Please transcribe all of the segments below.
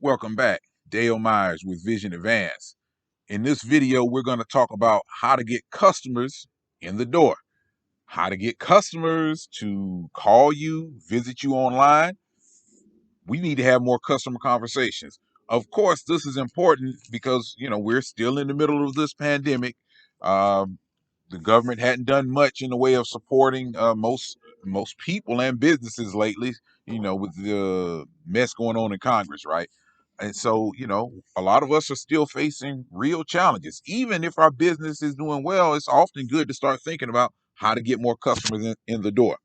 Welcome back. Dale Myers with Vision Advance. In this video, we're going to talk about how to get customers in the door, how to get customers to call you, visit you online. We need to have more customer conversations. Of course, this is important because, we're still in the middle of this pandemic. Um, the government hadn't done much in the way of supporting most people and businesses lately, with the mess going on in Congress, right? And so, a lot of us are still facing real challenges. Even if our business is doing well, it's often good to start thinking about how to get more customers in the door.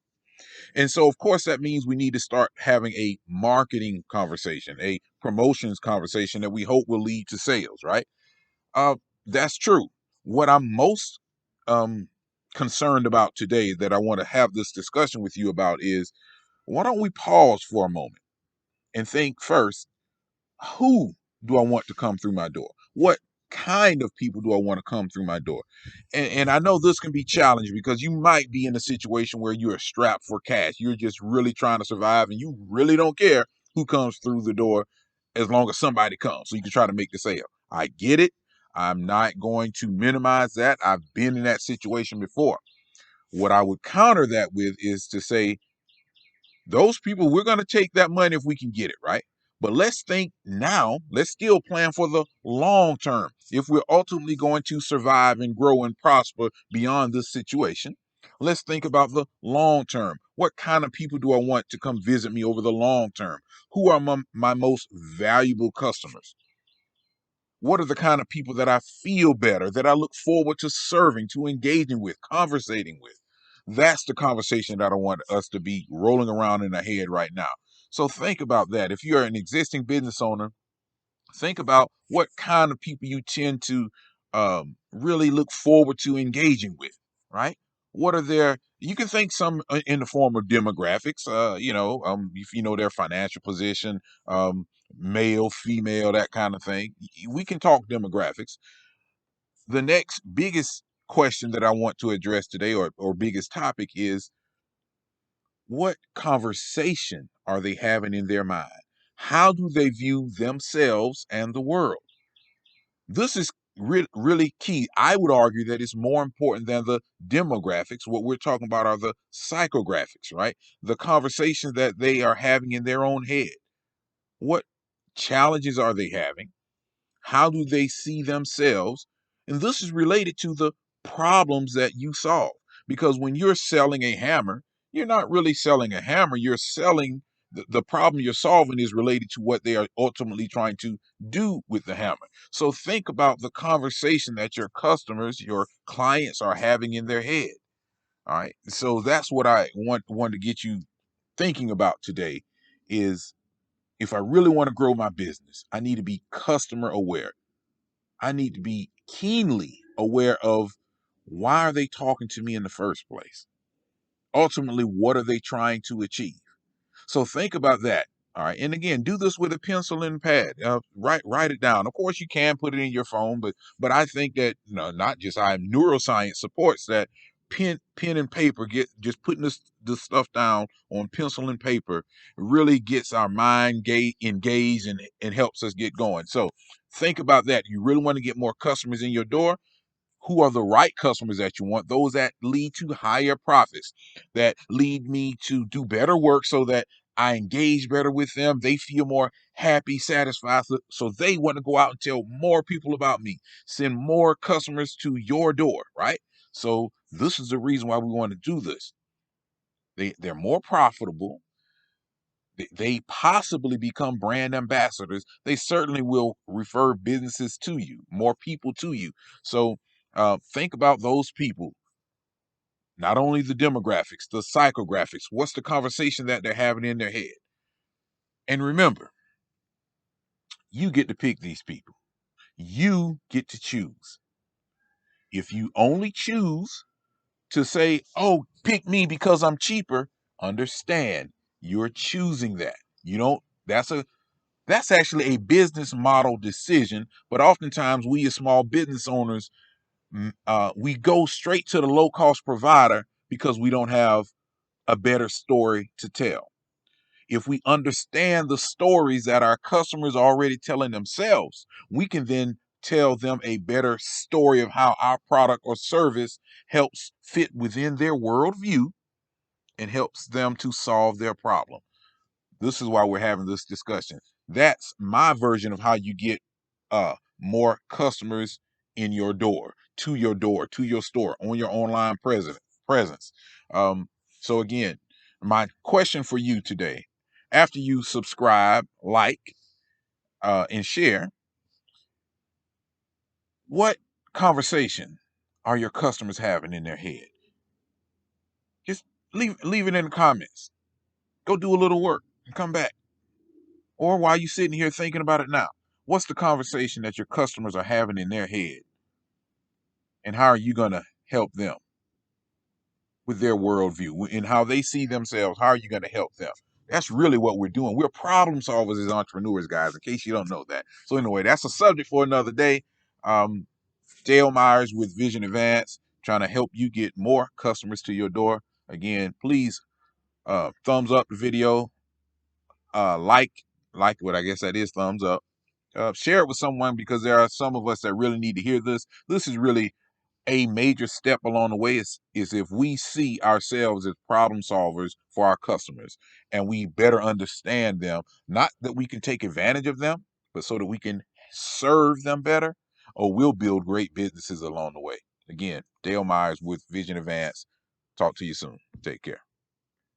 And so, of course, that means we need to start having a marketing conversation, a promotions conversation that we hope will lead to sales, right? Uh, that's true. What I'm most um, concerned about today that I want to have this discussion with you about is, why don't we pause for a moment and think first, who do I want to come through my door? What kind of people do I want to come through my door? And I know this can be challenging because you might be in a situation where you're strapped for cash. You're just really trying to survive and you really don't care who comes through the door as long as somebody comes so you can try to make the sale. I get it. I'm not going to minimize that. I've been in that situation before. What I would counter that with is to say, those people, we're going to take that money if we can get it, right? But let's think now, let's still plan for the long term. If we're ultimately going to survive and grow and prosper beyond this situation, let's think about the long term. What kind of people do I want to come visit me over the long term? Who are my most valuable customers? What are the kind of people that I feel better, that I look forward to serving, to engaging with, conversating with? That's the conversation that I want us to be rolling around in our head right now. So think about that. If you're an existing business owner, think about what kind of people you tend to really look forward to engaging with, right? What are their, you can think some in the form of demographics, if you know their financial position, male, female, that kind of thing. We can talk demographics. The next biggest question that I want to address today, or biggest topic, is what conversation are they having in their mind? How do they view themselves and the world? This is really key. I would argue that it's more important than the demographics. What we're talking about are the psychographics, right? The conversations that they are having in their own head. What challenges are they having? How do they see themselves? And this is related to the problems that you solve. Because when you're selling a hammer, you're not really selling a hammer, you're selling the problem you're solving is related to what they are ultimately trying to do with the hammer. So think about the conversation that your customers, your clients are having in their head. All right. So that's what I want to get you thinking about today is, if I really want to grow my business, I need to be customer aware. I need to be keenly aware of, why are they talking to me in the first place? Ultimately, what are they trying to achieve? So think about that. All right. And again, do this with a pencil and pad. Write it down. Of course, you can put it in your phone, but I think that, not just I, neuroscience supports that pen and paper, get just putting this stuff down on pencil and paper really gets our mind engaged and helps us get going. So think about that. You really want to get more customers in your door. Who are the right customers that you want? Those that lead to higher profits, that lead me to do better work so that I engage better with them. They feel more happy, satisfied, so they want to go out and tell more people about me, send more customers to your door, right? So this is the reason why we want to do this. They're more profitable. They possibly become brand ambassadors. They certainly will refer businesses to you, more people to you. So think about those people, not only the demographics, the psychographics. What's the conversation that they're having in their head? And remember, you get to pick these people. You get to choose. If you only choose to say, oh, pick me because I'm cheaper, understand you're choosing that. You don't, that's actually a business model decision. But oftentimes we as small business owners, we go straight to the low cost provider because we don't have a better story to tell. If we understand the stories that our customers are already telling themselves, we can then tell them a better story of how our product or service helps fit within their worldview and helps them to solve their problem. This is why we're having this discussion. That's my version of how you get more customers in your door, to your store, on your online presence. So again, my question for you today, after you subscribe, like, and share, what conversation are your customers having in their head? Just leave it in the comments. Go do a little work and come back. Or while you're sitting here thinking about it now, what's the conversation that your customers are having in their head? And how are you going to help them with their worldview and how they see themselves? How are you going to help them? That's really what we're doing. We're problem solvers as entrepreneurs, guys, in case you don't know that. So anyway, that's a subject for another day. Dale Myers with Vision Advance, trying to help you get more customers to your door. Again, please thumbs up the video, like what I guess that is, thumbs up. Share it with someone, because there are some of us that really need to hear this. This is really a major step along the way, is if we see ourselves as problem solvers for our customers and we better understand them, not that we can take advantage of them, but so that we can serve them better, or we'll build great businesses along the way. Again, Dale Myers with Vision Advance. Talk to you soon. Take care.